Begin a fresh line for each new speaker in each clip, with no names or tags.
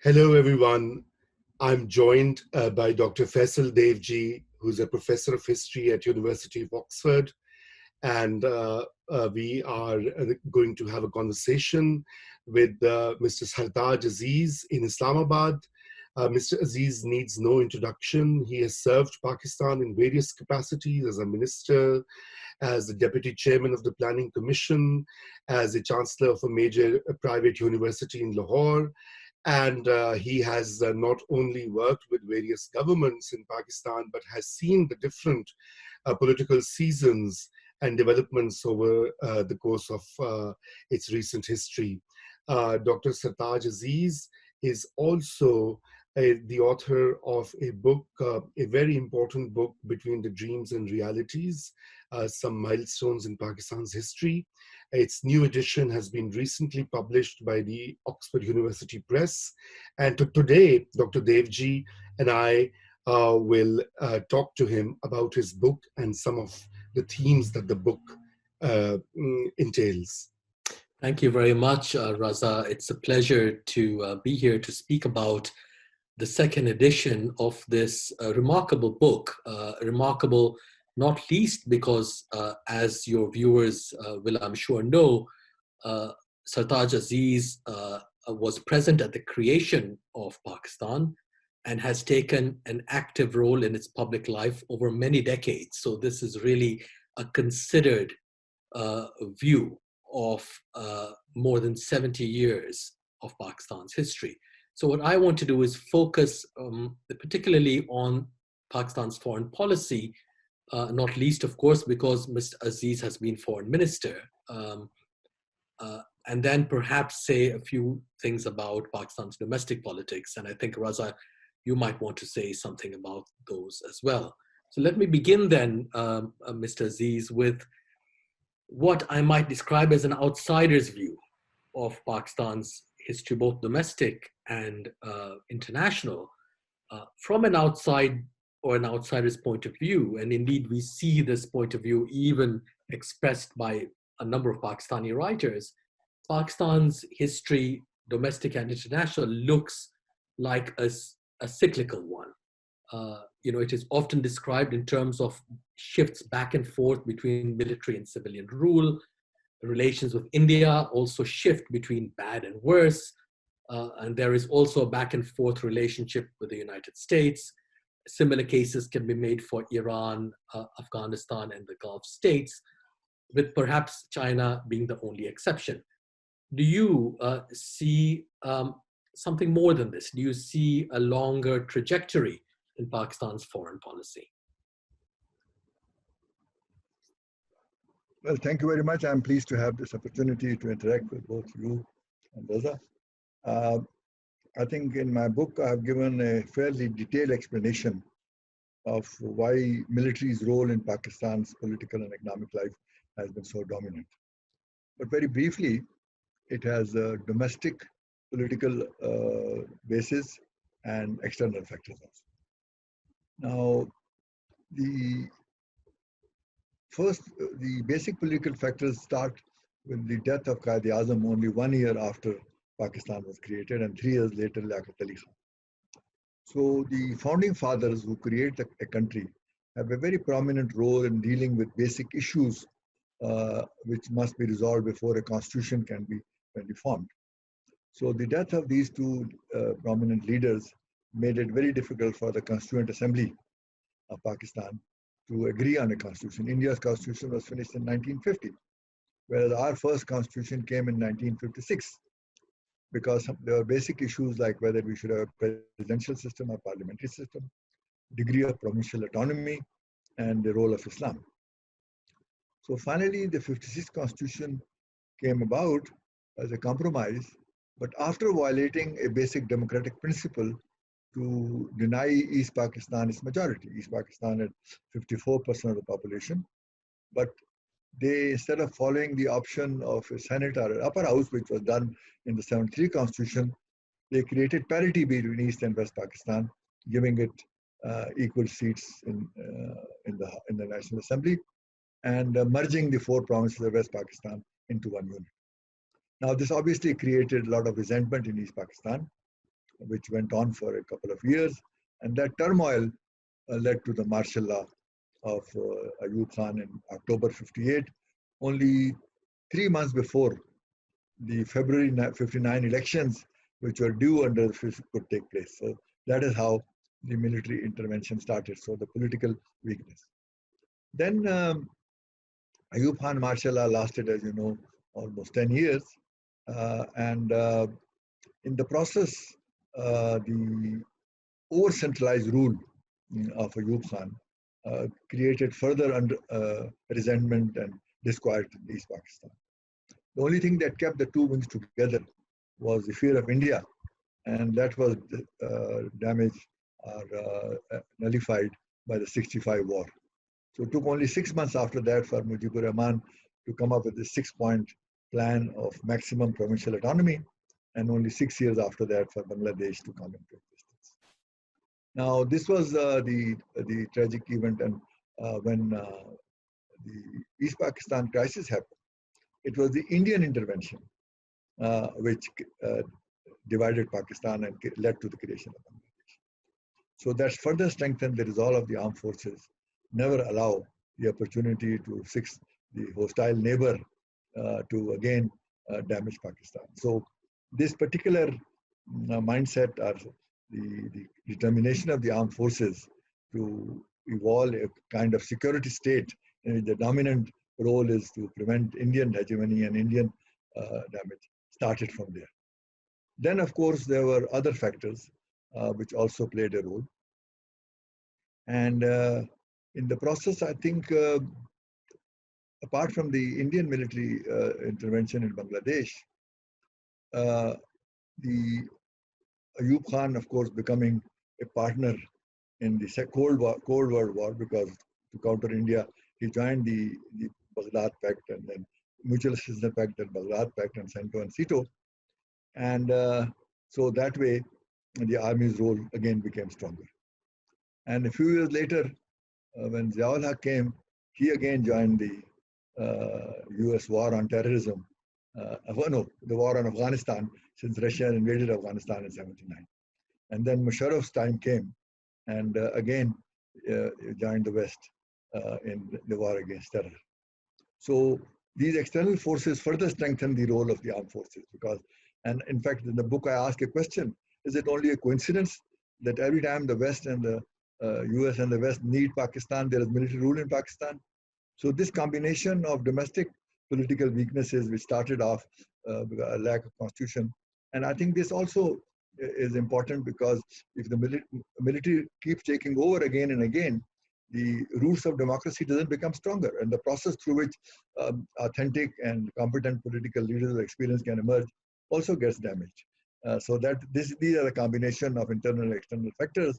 Hello, everyone. I'm joined by Dr. Faisal Devji, who's a professor of history at University of Oxford, and we are going to have a conversation with Mr. Sartaj Aziz in Islamabad. Mr. Aziz needs no introduction. He has served Pakistan in various capacities as a minister, as the deputy chairman of the Planning Commission, as a chancellor of a major private university in Lahore, and he has not only worked with various governments in Pakistan, but has seen the different political seasons and developments over the course of its recent history. Dr. Sartaj Aziz is also the author of a book, a very important book, Between the Dreams and Realities, Some Milestones in Pakistan's History. Its new edition has been recently published by the Oxford University Press. And today, Dr. Devji and I will talk to him about his book and some of the themes that the book entails.
Thank you very much, Raza. It's a pleasure to be here to speak about the second edition of this remarkable book. Remarkable not least because, as your viewers will, I'm sure, know, Sartaj Aziz was present at the creation of Pakistan and has taken an active role in its public life over many decades. So this is really a considered view of more than 70 years of Pakistan's history. So what I want to do is focus particularly on Pakistan's foreign policy, not least, of course, because Mr. Aziz has been foreign minister, and then perhaps say a few things about Pakistan's domestic politics. And I think, Raza, you might want to say something about those as well. So let me begin then, Mr. Aziz, with what I might describe as an outsider's view of Pakistan's history, both domestic and international, from an outside or an outsider's point of view. And indeed, we see this point of view even expressed by a number of Pakistani writers. Pakistan's history, domestic and international, looks like a cyclical one. It is often described in terms of shifts back and forth between military and civilian rule. Relations with India also shift between bad and worse. And there is also a back and forth relationship with the United States. Similar cases can be made for Iran, Afghanistan, and the Gulf states, with perhaps China being the only exception. Do you see something more than this? Do you see a longer trajectory in Pakistan's foreign policy?
Well, thank you very much. I'm pleased to have this opportunity to interact with both you and Raza. I think in my book, I've given a fairly detailed explanation of why military's role in Pakistan's political and economic life has been so dominant. But very briefly, it has a domestic political basis and external factors also. Now, the basic political factors start with the death of Quaid-e-Azam only 1 year after Pakistan was created, and 3 years later, Liaquat Ali Khan. So the founding fathers who create a country have a very prominent role in dealing with basic issues which must be resolved before a constitution can be formed. So the death of these two prominent leaders made it very difficult for the Constituent Assembly of Pakistan to agree on a constitution. India's constitution was finished in 1950, whereas our first constitution came in 1956, because there were basic issues like whether we should have a presidential system or parliamentary system, degree of provincial autonomy, and the role of Islam. So finally, the 56th constitution came about as a compromise, but after violating a basic democratic principle to deny East Pakistan its majority. East Pakistan had 54% of the population, but they, instead of following the option of a Senate or an upper house, which was done in the 73 constitution, they created parity between East and West Pakistan, giving it equal seats in the National Assembly, and merging the 4 provinces of West Pakistan into one unit. Now, this obviously created a lot of resentment in East Pakistan, which went on for a couple of years. And that turmoil led to the martial law of Ayub Khan in October 58, only 3 months before the February 59 elections, which were due under the fifth, could take place. So that is how the military intervention started. So the political weakness. Then Ayub Khan martial law lasted, as you know, almost 10 years. And in the process, the over-centralized rule of Ayub Khan created further resentment and disquiet in East Pakistan. The only thing that kept the two wings together was the fear of India, and that was damaged or nullified by the 65 war. So it took only 6 months after that for Mujibur Rahman to come up with a 6-point plan of maximum provincial autonomy, and only 6 years after that for Bangladesh to come into existence. Now, this was the tragic event, and when the East Pakistan crisis happened, it was the Indian intervention which divided Pakistan and led to the creation of Bangladesh. So that's further strengthened the resolve of the armed forces, never allow the opportunity to fix the hostile neighbor to again damage Pakistan. So this particular mindset or the determination of the armed forces to evolve a kind of security state in which the dominant role is to prevent Indian hegemony and Indian damage started from there. Then, of course, there were other factors which also played a role. And in the process, I think, apart from the Indian military intervention in Bangladesh, the Ayub Khan, of course, becoming a partner in the Cold War War, because to counter India, he joined the Baghdad Pact and then Mutual Assistance Pact and Baghdad Pact and CENTO and CETO. And so that way, the army's role again became stronger. And a few years later, when Ziaul Haq came, he again joined the US war on terrorism. The war on Afghanistan, since Russia invaded Afghanistan in '79. And then Musharraf's time came, and again joined the West in the war against terror. So these external forces further strengthen the role of the armed forces because, and in fact, in the book I ask a question, is it only a coincidence that every time the West and the US and the West need Pakistan, there is military rule in Pakistan? So this combination of domestic political weaknesses, which started off with a lack of constitution, and I think this also is important because if the military keeps taking over again and again, the roots of democracy doesn't become stronger, and the process through which authentic and competent political leaders of experience can emerge also gets damaged. So that these are a combination of internal and external factors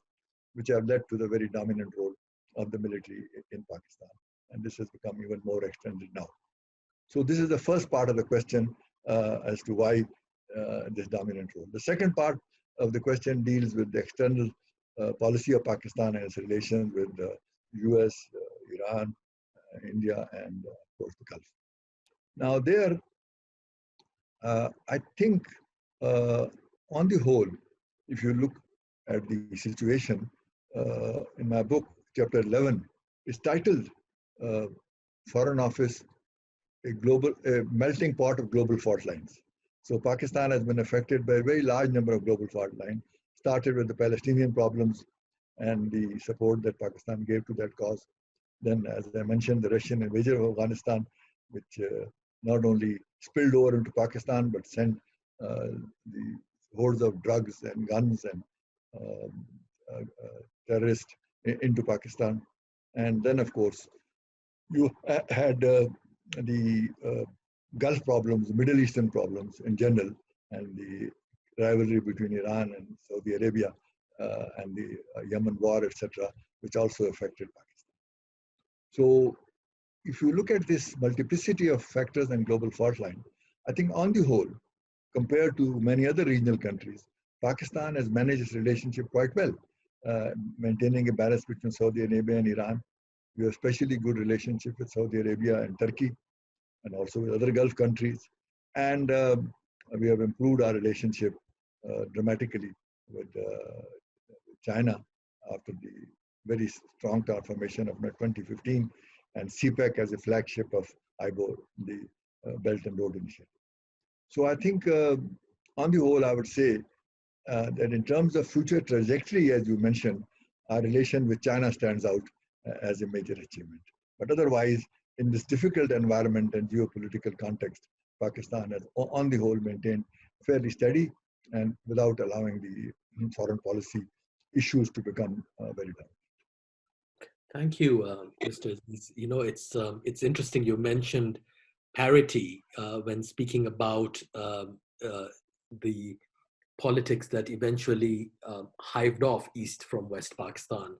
which have led to the very dominant role of the military in Pakistan, and this has become even more extended now. So this is the first part of the question as to why this dominant role. The second part of the question deals with the external policy of Pakistan and its relations with the US, Iran, India, and of course the Gulf. Now there, I think on the whole, if you look at the situation, in my book, chapter 11, is titled Foreign Office, a melting pot of global fault lines. So Pakistan has been affected by a very large number of global fault lines, started with the Palestinian problems and the support that Pakistan gave to that cause. Then, as I mentioned, the Russian invasion of Afghanistan, which not only spilled over into Pakistan, but sent the hordes of drugs and guns and terrorists into Pakistan. And then, of course, you had the Gulf problems, Middle Eastern problems in general, and the rivalry between Iran and Saudi Arabia and the Yemen war, etc., which also affected Pakistan. So if you look at this multiplicity of factors and global fault line, I think on the whole, compared to many other regional countries, Pakistan has managed its relationship quite well, maintaining a balance between Saudi Arabia and Iran. We have especially good relationship with Saudi Arabia and Turkey, and also with other Gulf countries. And we have improved our relationship dramatically with China after the very strong transformation of 2015, and CPEC as a flagship of IBO, the Belt and Road Initiative. So I think on the whole, I would say that in terms of future trajectory, as you mentioned, our relation with China stands out as a major achievement. But otherwise, in this difficult environment and geopolitical context, Pakistan has, on the whole, maintained fairly steady and without allowing the foreign policy issues to become very dominant.
Thank you, Mr. Aziz. You know, it's interesting you mentioned parity when speaking about the politics that eventually hived off east from West Pakistan.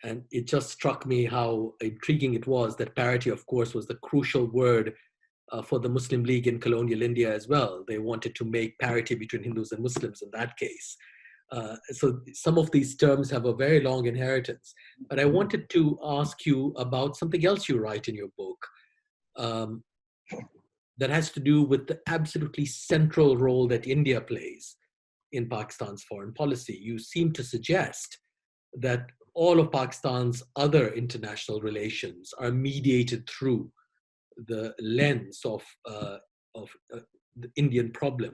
And it just struck me how intriguing it was that parity, of course, was the crucial word for the Muslim League in colonial India as well. They wanted to make parity between Hindus and Muslims in that case. So some of these terms have a very long inheritance. But I wanted to ask you about something else you write in your book that has to do with the absolutely central role that India plays in Pakistan's foreign policy. You seem to suggest that all of Pakistan's other international relations are mediated through the lens of the Indian problem.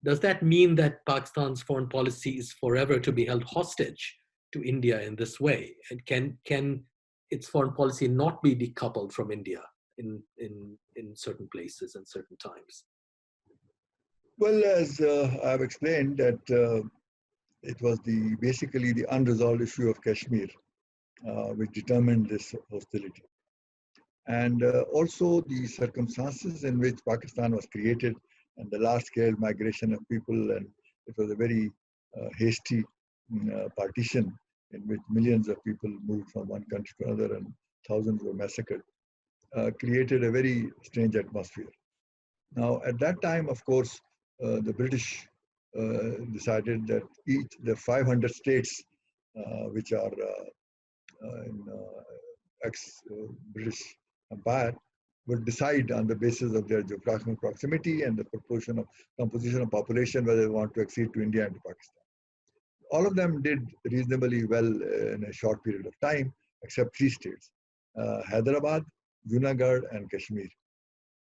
Does that mean that Pakistan's foreign policy is forever to be held hostage to India in this way? And can its foreign policy not be decoupled from India in certain places and certain times?
Well, as I've explained, that it was basically the unresolved issue of Kashmir which determined this hostility. And also the circumstances in which Pakistan was created and the large-scale migration of people, and it was a very hasty partition in which millions of people moved from one country to another and thousands were massacred, created a very strange atmosphere. Now, at that time, of course, the British decided that the 500 states which are in ex-British Empire would decide on the basis of their geographical proximity and the composition of population whether they want to accede to India and to Pakistan. All of them did reasonably well in a short period of time, except 3 states, Hyderabad, Junagadh, and Kashmir.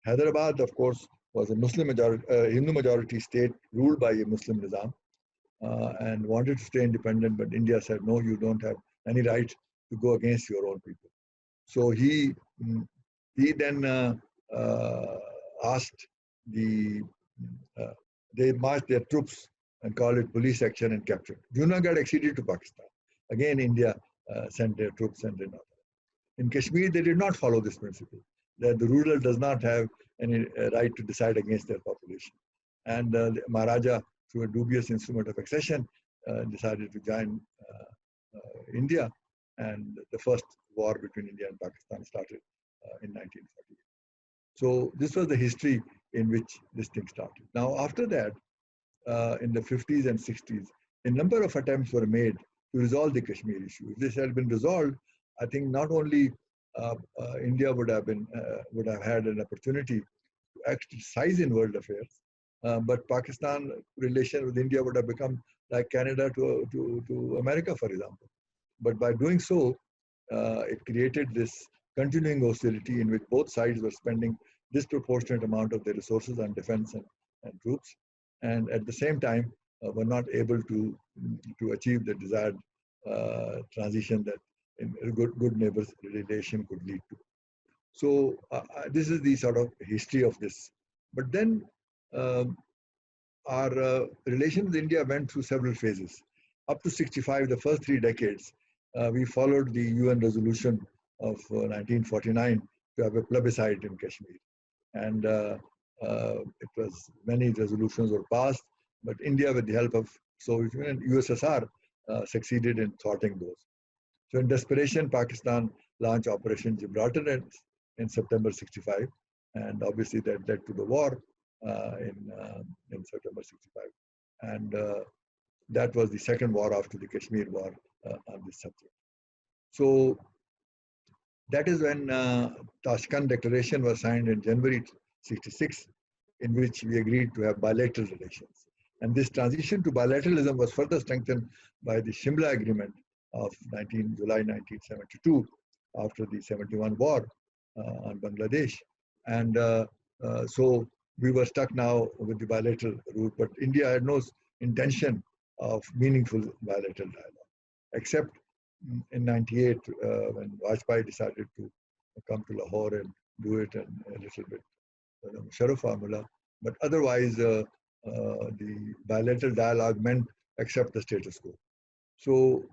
Hyderabad, of course, was a Hindu majority state ruled by a Muslim Nizam and wanted to stay independent, but India said, no, you don't have any right to go against your own people. So he then asked they marched their troops and called it police action and captured. Junagadh acceded to Pakistan. Again, India sent their troops and did not. In Kashmir, they did not follow this principle, that the ruler does not have any right to decide against their population. And the Maharaja, through a dubious instrument of accession, decided to join India, and the first war between India and Pakistan started in 1948. So this was the history in which this thing started. Now, after that, in the 50s and 60s, a number of attempts were made to resolve the Kashmir issue. If this had been resolved, I think not only India would have had an opportunity to exercise in world affairs, but Pakistan relation with India would have become like Canada to America, for example. But by doing so, it created this continuing hostility in which both sides were spending disproportionate amount of their resources on defense and troops, and at the same time were not able to achieve the desired transition that in a good neighbors relation could lead to. So this is the sort of history of this. But then our relation with India went through several phases. Up to 65, the first 3 decades, we followed the UN resolution of 1949 to have a plebiscite in Kashmir. And it was, many resolutions were passed, but India, with the help of Soviet Union and USSR, succeeded in thwarting those. So in desperation, Pakistan launched Operation Gibraltar in September 65, and obviously that led to the war in September 65. And that was the second war after the Kashmir war on this subject. So that is when Tashkent Declaration was signed in January 66, in which we agreed to have bilateral relations. And this transition to bilateralism was further strengthened by the Shimla Agreement of July 1972, after the 71 war on Bangladesh. And so we were stuck now with the bilateral route, but India had no intention of meaningful bilateral dialogue, except in 98 when Vajpayee decided to come to Lahore and do it, and a little bit Musharraf formula. But otherwise, the bilateral dialogue meant accept the status quo. So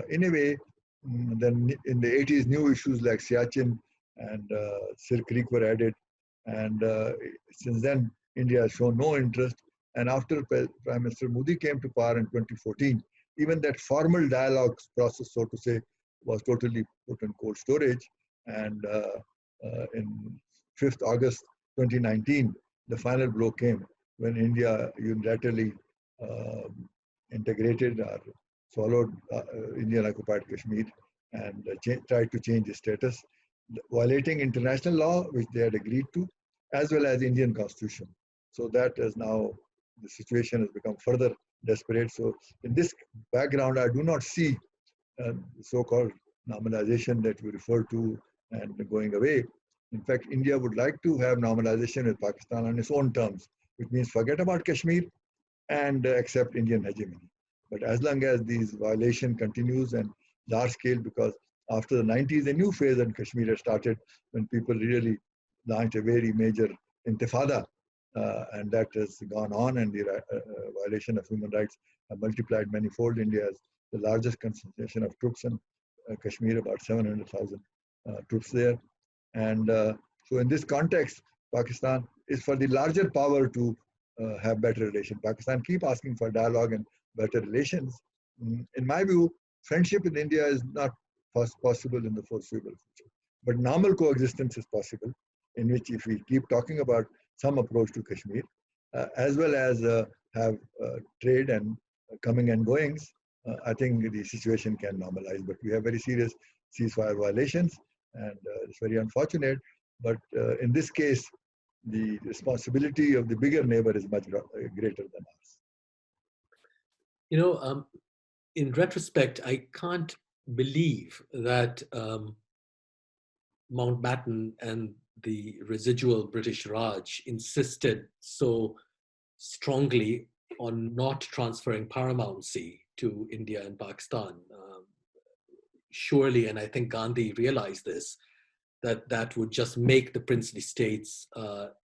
in a way, then in the 80s, new issues like Siachen and Sir Creek were added. And since then, India has shown no interest. And after Prime Minister Modi came to power in 2014, even that formal dialogue process, so to say, was totally put in cold storage. And in 5th August 2019, the final blow came when India unilaterally integrated or followed Indian occupied Kashmir and tried to change its status, violating international law, which they had agreed to, as well as Indian constitution. So that is now, the situation has become further desperate. So in this background, I do not see so-called normalization that we refer to and going away. In fact, India would like to have normalization with Pakistan on its own terms, which means forget about Kashmir and accept Indian hegemony. But as long as these violation continues and large scale, because after the 90s, a new phase in Kashmir had started when people really launched a very major intifada, and that has gone on, and the violation of human rights have multiplied manifold. India has the largest concentration of troops in Kashmir, about 700,000 troops there. And so in this context, Pakistan is for the larger power to have better relations. Pakistan keep asking for dialogue and better relations. In my view, friendship with India is not possible in the foreseeable future. But normal coexistence is possible, in which if we keep talking about some approach to Kashmir, as well as have trade and coming and goings, I think the situation can normalize. But we have very serious ceasefire violations, and it's very unfortunate. But in this case, the responsibility of the bigger neighbor is much greater than us.
You know, in retrospect, I can't believe that Mountbatten and the residual British Raj insisted so strongly on not transferring paramountcy to India and Pakistan. Surely, and I think Gandhi realized this, that would just make the princely states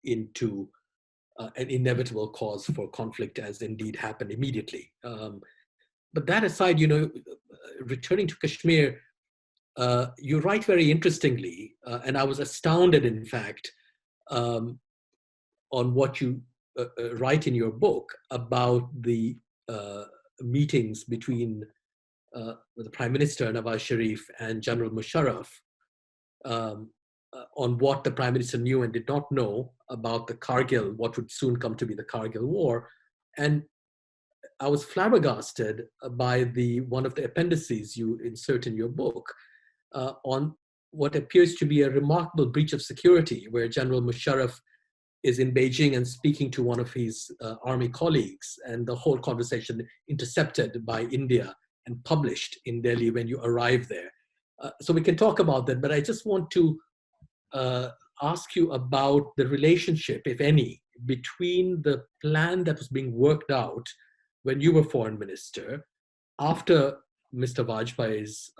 into an inevitable cause for conflict, as indeed happened immediately. But that aside, you know, returning to Kashmir, you write very interestingly, and I was astounded, in fact, on what you write in your book about the meetings between the Prime Minister, Nawaz Sharif, and General Musharraf, on what the Prime Minister knew and did not know about the Kargil, what would soon come to be the Kargil War. And I was flabbergasted by one of the appendices you insert in your book on what appears to be a remarkable breach of security, where General Musharraf is in Beijing and speaking to one of his army colleagues, and the whole conversation intercepted by India and published in Delhi when you arrive there. So we can talk about that, but I just want to ask you about the relationship, if any, between the plan that was being worked out when you were foreign minister, after Mr. Vajpayee's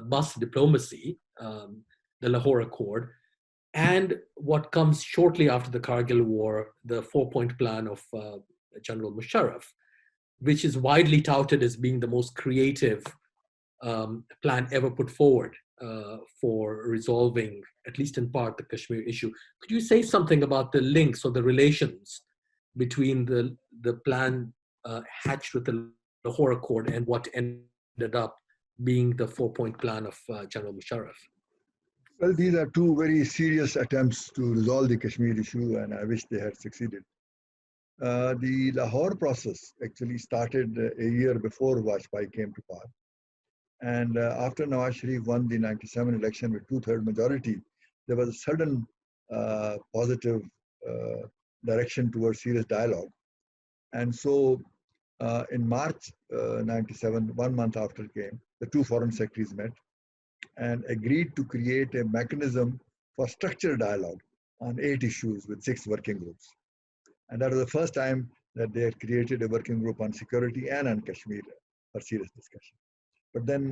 bus diplomacy, the Lahore Accord, and what comes shortly after the Kargil War, the 4-point plan of General Musharraf, which is widely touted as being the most creative plan ever put forward for resolving, at least in part, the Kashmir issue. Could you say something about the links or the relations between the plan hatched with the Lahore Accord and what ended up being the 4-point plan of General Musharraf?
Well, these are two very serious attempts to resolve the Kashmir issue, and I wish they had succeeded. The Lahore process actually started a year before Vajpayee came to power. And after Nawaz Sharif won the 97 election with 2/3 majority, there was a sudden positive direction towards serious dialogue. And so in March 97, 1 month after it came, the two foreign secretaries met and agreed to create a mechanism for structured dialogue on 8 issues with 6 working groups. And that was the first time that they had created a working group on security and on Kashmir for serious discussion. But then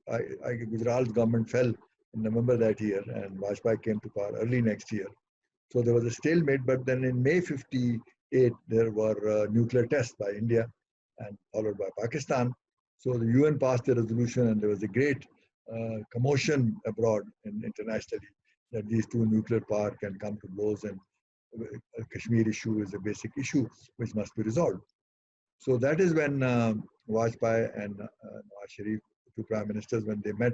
Gujarat's government fell in November that year, and Vajpayee came to power early next year. So there was a stalemate, but then in May 58, there were nuclear tests by India and followed by Pakistan. So the UN passed a resolution, and there was a great commotion abroad and internationally that these two nuclear powers can come to blows, and Kashmir issue is a basic issue which must be resolved. So that is when Vajpayee and Nawaz Sharif, the two prime ministers, when they met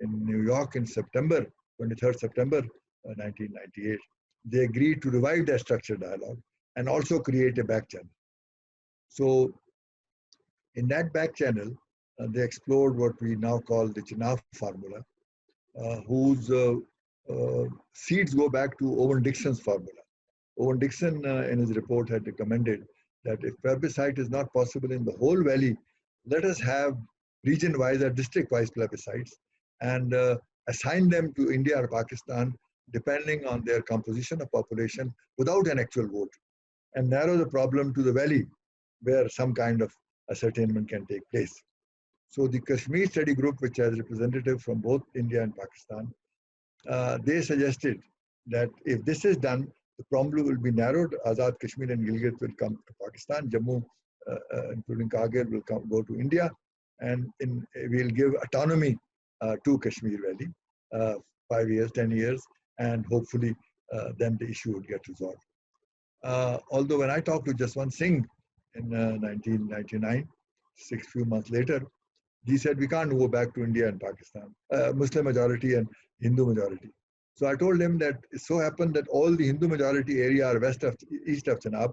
in New York in September, 23rd September 1998, they agreed to revive that structured dialogue and also create a back channel. So in that back channel, they explored what we now call the Chenab formula, whose seeds go back to Owen Dixon's formula. Owen Dixon, in his report, had recommended that if plebiscite is not possible in the whole valley, let us have region-wise or district-wise plebiscites and assign them to India or Pakistan depending on their composition of population without an actual vote, and narrow the problem to the valley where some kind of ascertainment can take place. So the Kashmir Study Group, which has representatives from both India and Pakistan, they suggested that if this is done, the problem will be narrowed. Azad Kashmir and Gilgit will come to Pakistan. Jammu, including Kargil, will go to India, and we'll give autonomy to Kashmir Valley, 5 years, 10 years, and hopefully then the issue would get resolved. Although when I talked to Jaswant Singh in 1999, few months later, he said we can't go back to India and Pakistan, Muslim majority and Hindu majority. So I told him that it so happened that all the Hindu majority area are east of Chenab,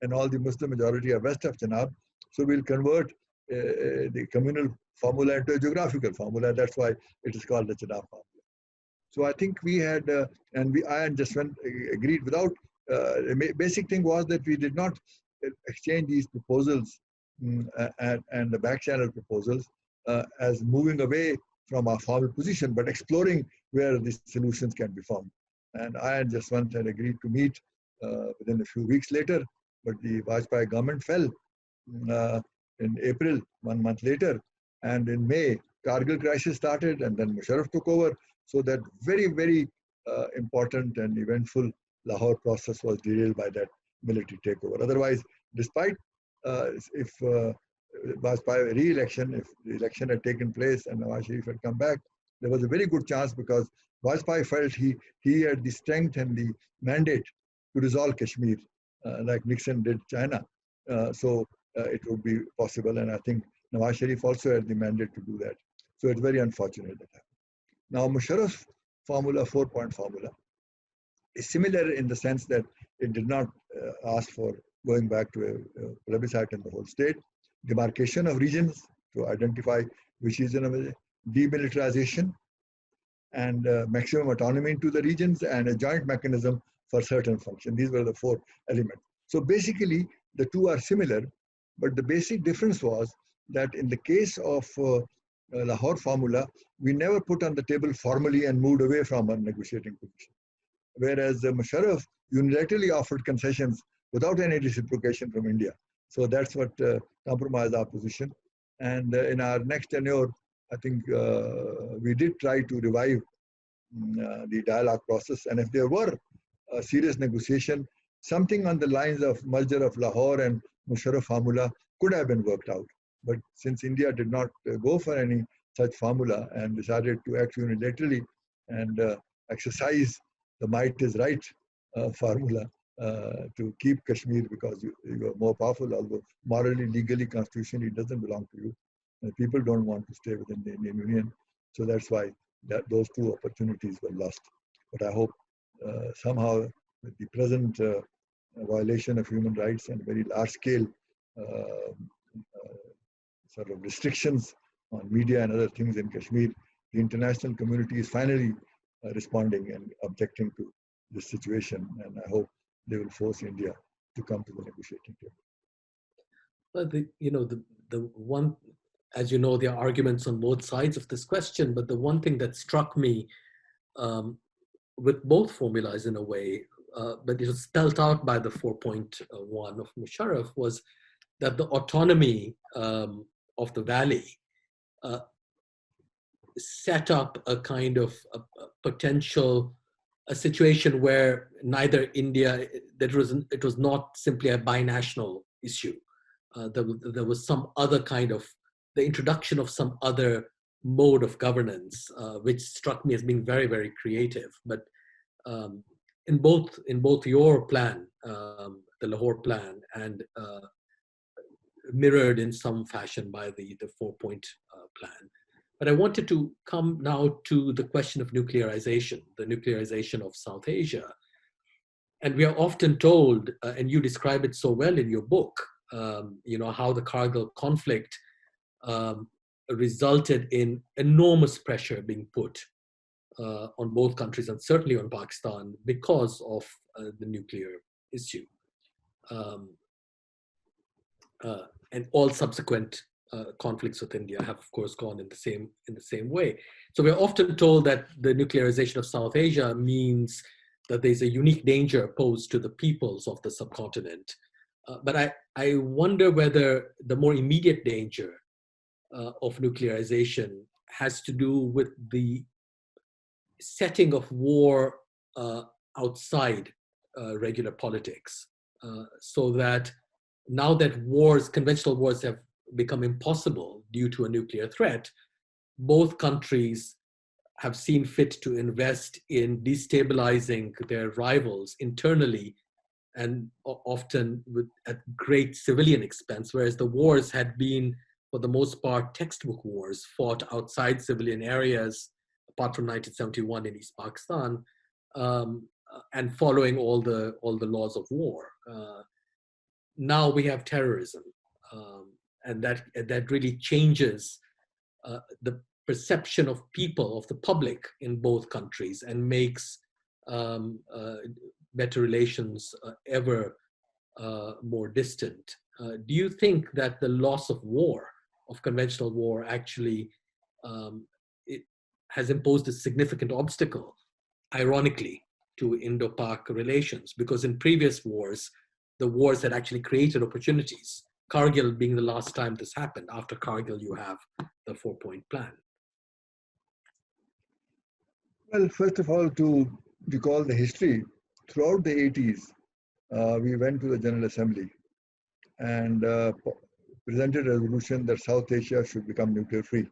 and all the Muslim majority are west of Chenab. So we'll convert the communal formula into a geographical formula. That's why it is called the Chenab formula. So I think we had, I and Jaswant agreed without, basic thing was that we did not exchange these proposals and the back channel proposals as moving away from our formal position, but exploring where these solutions can be found. And I and Jaswant had agreed to meet within a few weeks later, but the Vajpayee government fell in April, 1 month later, and in May, Kargil crisis started, and then Musharraf took over. So that very, very important and eventful Lahore process was derailed by that military takeover. Otherwise, despite if Vajpayee re-election, if the election had taken place and Nawaz Sharif had come back, there was a very good chance because Vajpayee felt he had the strength and the mandate to resolve Kashmir, like Nixon did China. So it would be possible, and I think Nawaz Sharif also had the mandate to do that. So it's very unfortunate that happened. Now, Musharraf's formula, 4-point formula, is similar in the sense that it did not ask for going back to a plebiscite in the whole state, demarcation of regions to identify which region of demilitarization, and maximum autonomy into the regions, and a joint mechanism for certain function. These were the 4 elements. So basically, the two are similar, but the basic difference was that in the case of Lahore formula, we never put on the table formally and moved away from our negotiating position. Whereas Musharraf unilaterally offered concessions without any reciprocation from India. So that's what compromised our position. And in our next tenure, I think we did try to revive the dialogue process. And if there were a serious negotiation, something on the lines of merger of Lahore and Musharraf formula could have been worked out. But since India did not go for any such formula and decided to act unilaterally and exercise the might is right formula to keep Kashmir because you are more powerful, although morally, legally, constitutionally, it doesn't belong to you. People don't want to stay within the Indian Union. So that's why those 2 opportunities were lost. But I hope somehow with the present violation of human rights and very large scale sort of restrictions on media and other things in Kashmir, the international community is finally responding and objecting to this situation. And I hope they will force India to come to the negotiating table.
But the one, as you know, there are arguments on both sides of this question. But the one thing that struck me um, with both formulas in a way, but it was spelled out by the 4.1 of Musharraf, was that the autonomy of the valley uh, set up a kind of a potential a situation where neither India, it was not simply a binational issue. There was some other kind of, the introduction of some other mode of governance, which struck me as being very, very creative. But in both your plan, the Lahore plan, and mirrored in some fashion by the 4-point plan. But I wanted to come now to the question of nuclearization, the nuclearization of South Asia. And we are often told, and you describe it so well in your book, how the Kargil conflict resulted in enormous pressure being put on both countries and certainly on Pakistan because of the nuclear issue. And all subsequent conflicts with India have, of course, gone in the same way. So we're often told that the nuclearization of South Asia means that there's a unique danger posed to the peoples of the subcontinent. But I wonder whether the more immediate danger of nuclearization has to do with the setting of war outside regular politics, so that now that conventional wars have become impossible due to a nuclear threat, both countries have seen fit to invest in destabilizing their rivals internally and often at great civilian expense, whereas the wars had been, for the most part, textbook wars fought outside civilian areas, apart from 1971 in East Pakistan, and following all the laws of war. Now we have terrorism, and that really changes the perception of people, of the public in both countries, and makes better relations ever more distant. Do you think that the loss of war, of conventional war, actually it has imposed a significant obstacle, ironically, to Indo-Pak relations? Because in previous wars, the wars had actually created opportunities. Kargil being the last time this happened. After Kargil, you have the 4-point plan.
Well, first of all, to recall the history, throughout the 80s, we went to the General Assembly and presented a resolution that South Asia should become nuclear free.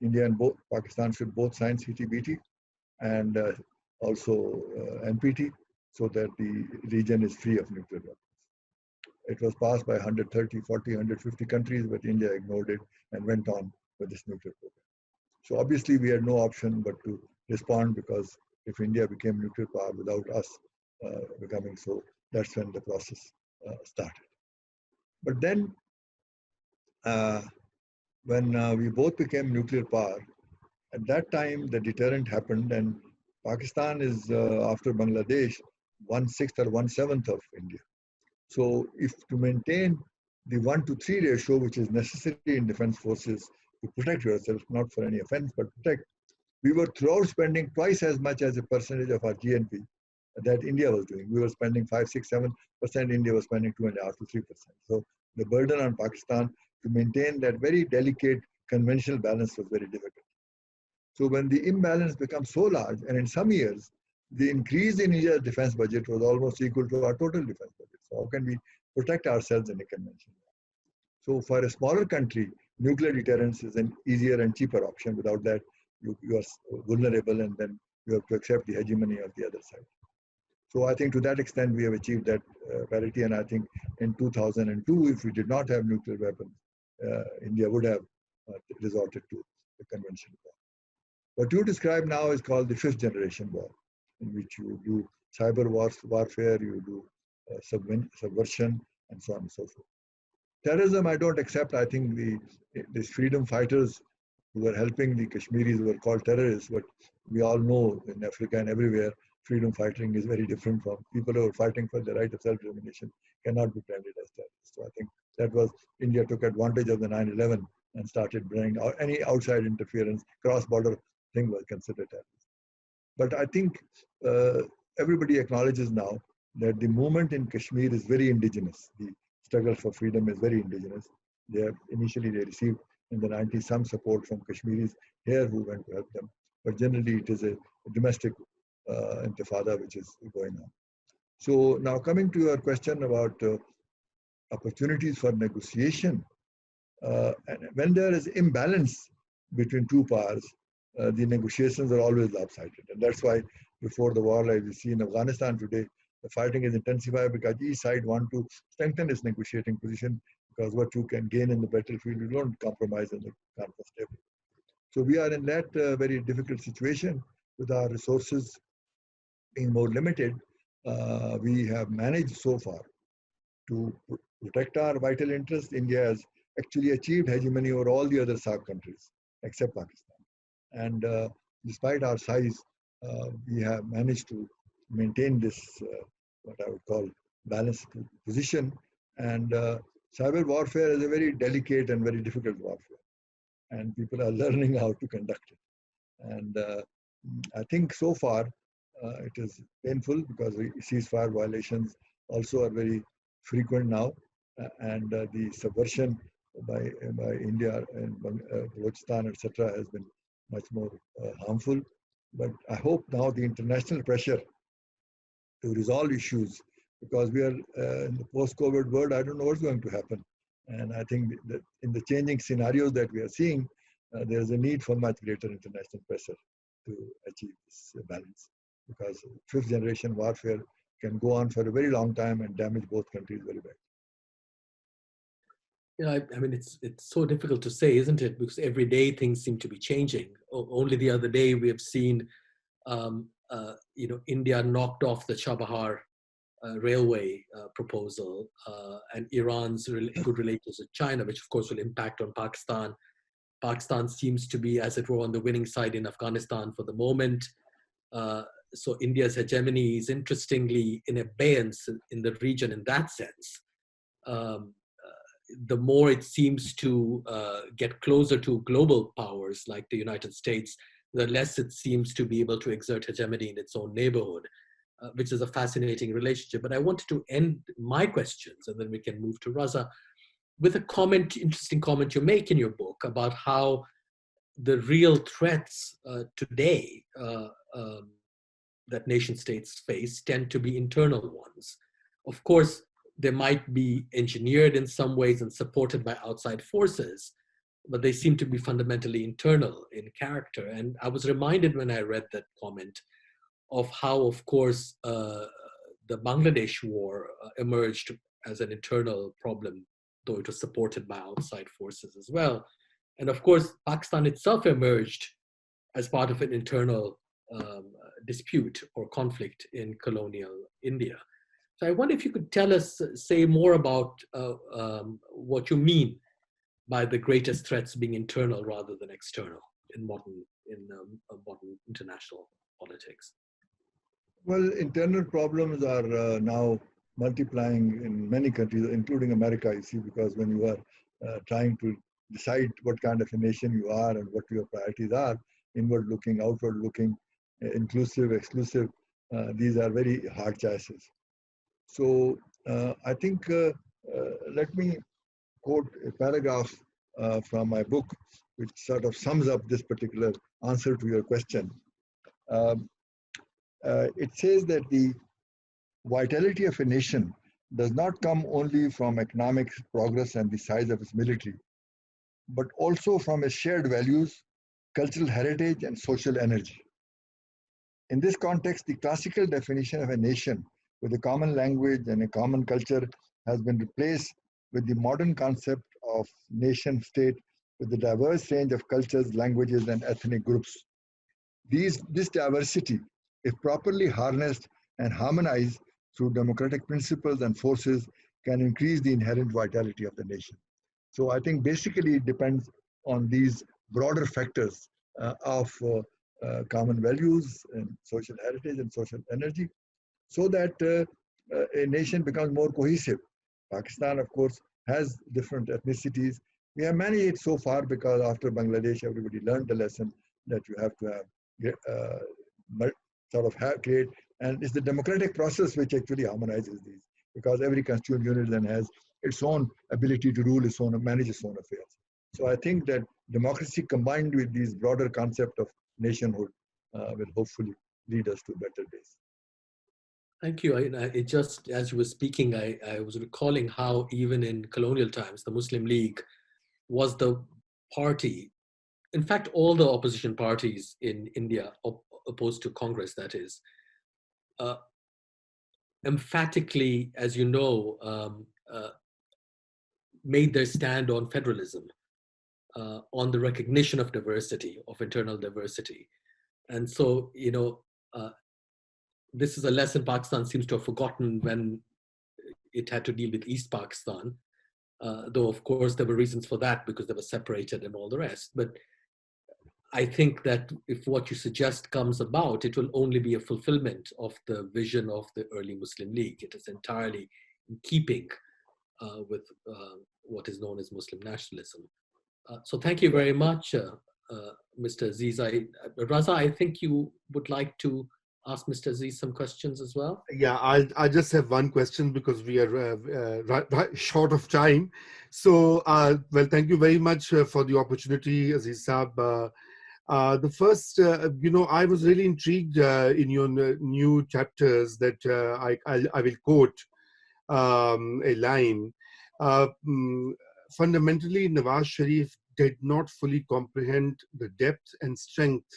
India and Pakistan should both sign CTBT and also NPT, so that the region is free of nuclear weapons. It was passed by 130, 40, 150 countries, but India ignored it and went on with this nuclear program. So obviously we had no option but to respond, because if India became nuclear power without us becoming so, that's when the process started. But then when we both became nuclear power, at that time the deterrent happened, and Pakistan is, after Bangladesh, 1/6 or 1/7 of India. So if to maintain the 1-to-3 ratio, which is necessary in defense forces to protect yourself, not for any offense, but protect, we were throughout spending twice as much as a percentage of our GNP that India was doing. We were spending 5, 6, 7%. India was spending 2.5 to 3%. So the burden on Pakistan to maintain that very delicate conventional balance was very difficult. So when the imbalance becomes so large, and in some years, the increase in India's defense budget was almost equal to our total defense budget. So how can we protect ourselves in a conventional way? So for a smaller country, nuclear deterrence is an easier and cheaper option. Without that, you are vulnerable, and then you have to accept the hegemony of the other side. So I think to that extent, we have achieved that parity. And I think in 2002, if we did not have nuclear weapons, India would have resorted to the conventional war. What you describe now is called the 5th generation war, in which you do cyber warfare, you do subversion, and so on and so forth. Terrorism, I don't accept. I think these freedom fighters who were helping the Kashmiris were called terrorists, but we all know in Africa and everywhere, freedom fighting is very different from people who are fighting for the right of self-determination cannot be branded as terrorists. So I think That was, India took advantage of the 9/11 and started bringing out any outside interference, cross-border thing was considered terrorism. But I think everybody acknowledges now that the movement in Kashmir is very indigenous. The struggle for freedom is very indigenous. Initially they received in the 90s some support from Kashmiris here who went to help them. But generally it is a domestic intifada which is going on. So now coming to your question about opportunities for negotiation, when there is imbalance between two powers, the negotiations are always lopsided. And that's why before the war, like we see in Afghanistan today, the fighting is intensified because each side wants to strengthen its negotiating position, because what you can gain in the battlefield, you don't compromise in the conference table. So we are in that very difficult situation with our resources being more limited. We have managed so far to protect our vital interests. India has actually achieved hegemony over all the other SAARC countries except Pakistan. And despite our size, we have managed to maintain this, what I would call, balanced position. And cyber warfare is a very delicate and very difficult warfare. And people are learning how to conduct it. And I think so far it is painful because ceasefire violations also are very frequent now. And the subversion by India and Balochistan, etc., has been much more harmful. But I hope now the international pressure to resolve issues, because we are in the post-COVID world, I don't know what's going to happen. And I think that in the changing scenarios that we are seeing, there's a need for much greater international pressure to achieve this balance, because fifth generation warfare can go on for a very long time and damage both countries very badly.
Yeah, I mean, it's so difficult to say, isn't it? Because every day things seem to be changing. Only the other day we have seen, India knocked off the Chabahar railway proposal, and Iran's good relations with China, which of course will impact on Pakistan. Pakistan seems to be, as it were, on the winning side in Afghanistan for the moment. So India's hegemony is interestingly in abeyance in the region in that sense. The more it seems to get closer to global powers like the United States, the less it seems to be able to exert hegemony in its own neighborhood, which is a fascinating relationship. But I wanted to end my questions, and then we can move to Raza, with a comment, interesting comment you make in your book about how the real threats today that nation states face tend to be internal ones. Of course, they might be engineered in some ways and supported by outside forces, but they seem to be fundamentally internal in character. And I was reminded when I read that comment of how, of course, the Bangladesh war emerged as an internal problem, though it was supported by outside forces as well. And of course, Pakistan itself emerged as part of an internal dispute or conflict in colonial India. So I wonder if you could tell us, say more about what you mean by the greatest threats being internal rather than external in modern international politics.
Well, internal problems are now multiplying in many countries, including America, you see, because when you are trying to decide what kind of a nation you are and what your priorities are, inward looking, outward looking, inclusive, exclusive, these are very hard choices. So I think, let me quote a paragraph from my book, which sort of sums up this particular answer to your question. It says that the vitality of a nation does not come only from economic progress and the size of its military, but also from its shared values, cultural heritage, and social energy. In this context, the classical definition of a nation with a common language and a common culture has been replaced with the modern concept of nation state with a diverse range of cultures, languages, and ethnic groups. This diversity, if properly harnessed and harmonized through democratic principles and forces, can increase the inherent vitality of the nation. So I think basically it depends on these broader factors of common values and social heritage and social energy, so that a nation becomes more cohesive. Pakistan, of course, has different ethnicities. We have managed it so far because after Bangladesh, everybody learned the lesson that you have to have sort of create, and it's the democratic process which actually harmonizes these, because every constituent unit then has its own ability to rule its own, manage its own affairs. So I think that democracy combined with these broader concept of nationhood will hopefully lead us to better days.
Thank you. It just, as you were speaking, I was recalling how even in colonial times, the Muslim League was the party, in fact, all the opposition parties in India, opposed to Congress, that is, emphatically, as you know, made their stand on federalism, on the recognition of diversity, of internal diversity. And so, this is a lesson Pakistan seems to have forgotten when it had to deal with East Pakistan, though of course there were reasons for that because they were separated and all the rest. But I think that if what you suggest comes about, it will only be a fulfillment of the vision of the early Muslim League. It is entirely in keeping with what is known as Muslim nationalism. So thank you very much, Mr. Aziz. Raza, I think you would like to ask Mr. Aziz some questions as well.
Yeah, I just have one question because we are short of time. So, well, thank you very much for the opportunity, Aziz Saab. The first, I was really intrigued in your new chapters that I will quote a line. Fundamentally, Nawaz Sharif did not fully comprehend the depth and strength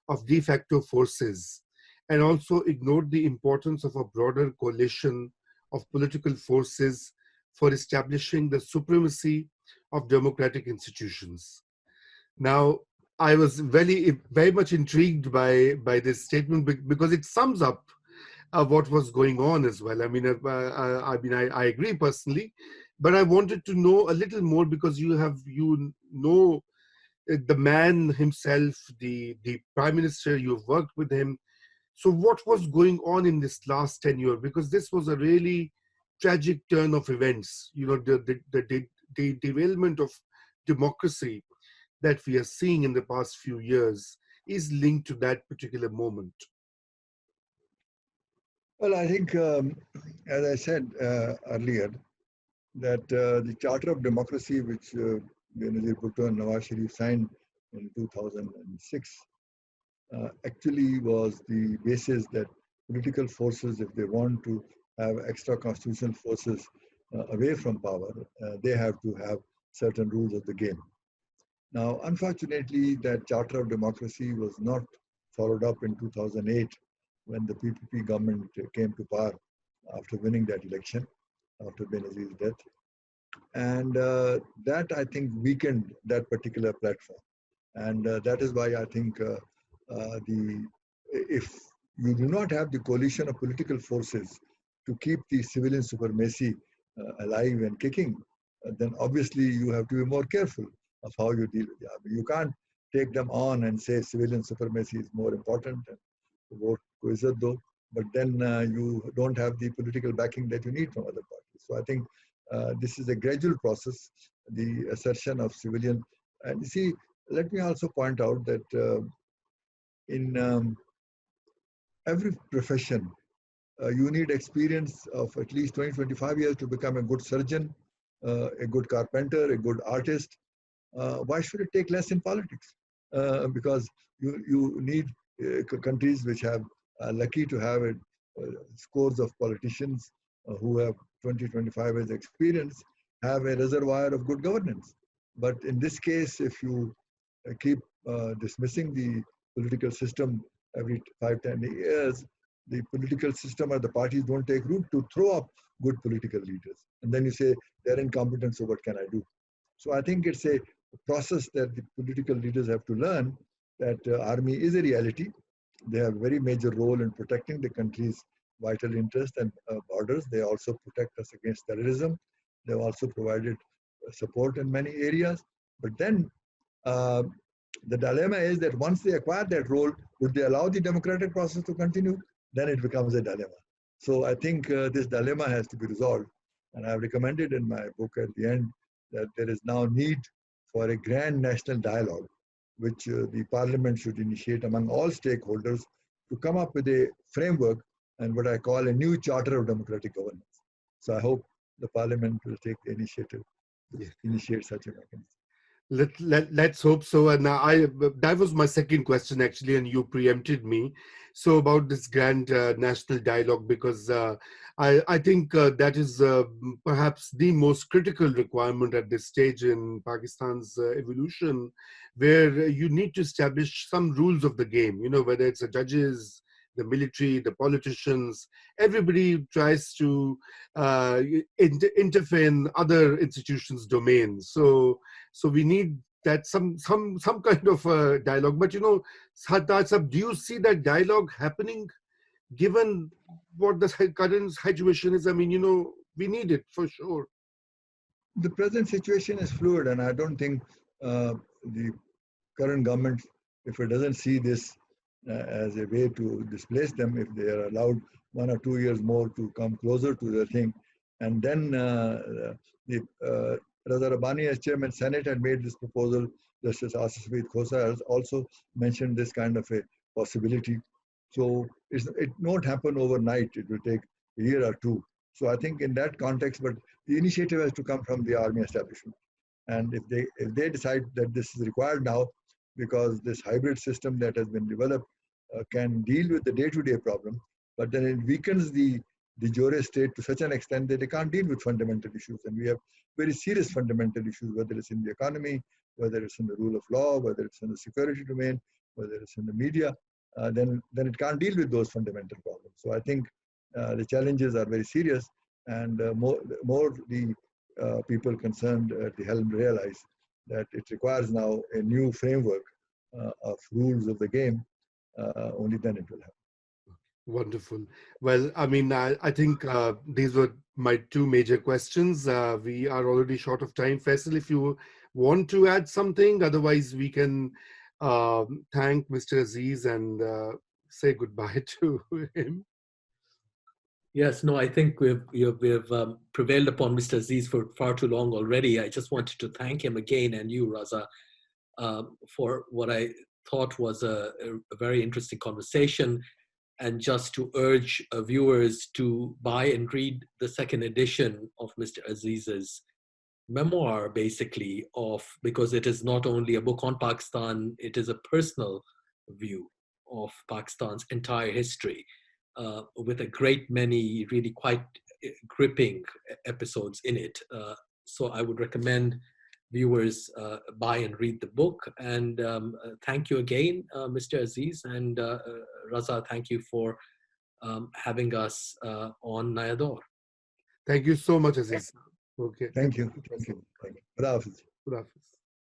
of de facto forces, and also ignored the importance of a broader coalition of political forces for establishing the supremacy of democratic institutions. Now, I was very much intrigued by this statement because it sums up what was going on as well. I mean, I agree personally, but I wanted to know a little more because you know the man himself, the prime minister. You've worked with him. So what was going on in this last tenure? Because this was a really tragic turn of events. The derailment of democracy that we are seeing in the past few years is linked to that particular moment.
Well, I think, as I said earlier, that the Charter of Democracy, which Benazir Bhutto and Nawaz Sharif signed in 2006, actually was the basis that political forces, if they want to have extra constitutional forces away from power, they have to have certain rules of the game. Now, unfortunately, that Charter of Democracy was not followed up in 2008 when the PPP government came to power after winning that election, after Benazir's death. And that, I think, weakened that particular platform. And that is why I think if you do not have the coalition of political forces to keep the civilian supremacy alive and kicking, then obviously you have to be more careful of how you deal with it. You can't take them on and say civilian supremacy is more important and vote ko izzat do, but then you don't have the political backing that you need from other parties. So I think this is a gradual process, the assertion of civilian. And you see, let me also point out that in every profession, you need experience of at least 20-25 years to become a good surgeon, a good carpenter, a good artist. Why should it take less in politics? Because you need countries which have lucky to have scores of politicians who have 20-25 years experience, have a reservoir of good governance. But in this case, if you keep dismissing the political system every 5-10 years, the political system or the parties don't take root to throw up good political leaders. And then you say, they're incompetent, so what can I do? So I think it's a process that the political leaders have to learn that army is a reality. They have a very major role in protecting the country's vital interests and borders. They also protect us against terrorism. They've also provided support in many areas. But then the dilemma is that once they acquire that role, would they allow the democratic process to continue? Then it becomes a dilemma. So I think this dilemma has to be resolved. And I've recommended in my book at the end that there is now need for a grand national dialogue, which the parliament should initiate among all stakeholders to come up with a framework and what I call a new charter of democratic governance. So I hope the parliament will take the initiative to initiate such a mechanism.
Let's hope so. And that was my second question actually, and you preempted me. So about this grand national dialogue, because I think that is perhaps the most critical requirement at this stage in Pakistan's evolution, where you need to establish some rules of the game. You know, whether it's the judges, the military, the politicians, everybody tries to interfere in other institutions' domains. So we need that some kind of dialogue. But you know, Sartaj sir, do you see that dialogue happening given what the current situation is? I mean, you know, we need it for sure.
The present situation is fluid, and I don't think the current government, if it doesn't see this as a way to displace them, if they are allowed 1 or 2 years more to come closer to the thing, and then the Raza Rabbani as chairman Senate had made this proposal. Justice Asif Khosa has also mentioned this kind of a possibility. So it won't happen overnight. It will take a year or two. So I think in that context, but the initiative has to come from the army establishment. And if they decide that this is required now, because this hybrid system that has been developed can deal with the day-to-day problem, but then it weakens the de jure state to such an extent that they can't deal with fundamental issues. And we have very serious fundamental issues, whether it's in the economy, whether it's in the rule of law, whether it's in the security domain, whether it's in the media, then it can't deal with those fundamental problems. So I think the challenges are very serious, and more the people concerned at the helm realize that it requires now a new framework of rules of the game. Only then it will happen.
Wonderful. Well, I mean, I think these were my two major questions. We are already short of time. Faisal, if you want to add something, otherwise we can thank Mr. Aziz and say goodbye to him.
Yes, no, I think we've prevailed upon Mr. Aziz for far too long already. I just wanted to thank him again, and you, Raza, for what I thought was a very interesting conversation, and just to urge viewers to buy and read the second edition of Mr. Aziz's memoir, basically, because it is not only a book on Pakistan, it is a personal view of Pakistan's entire history, with a great many really quite gripping episodes in it. So I would recommend viewers buy and read the book. And thank you again, Mr. Aziz, and Raza, thank you for having us on Naya Daur.
Thank you so much, Aziz. Okay.
Thank you. Thank you. Thank you. Good afternoon.
Good afternoon.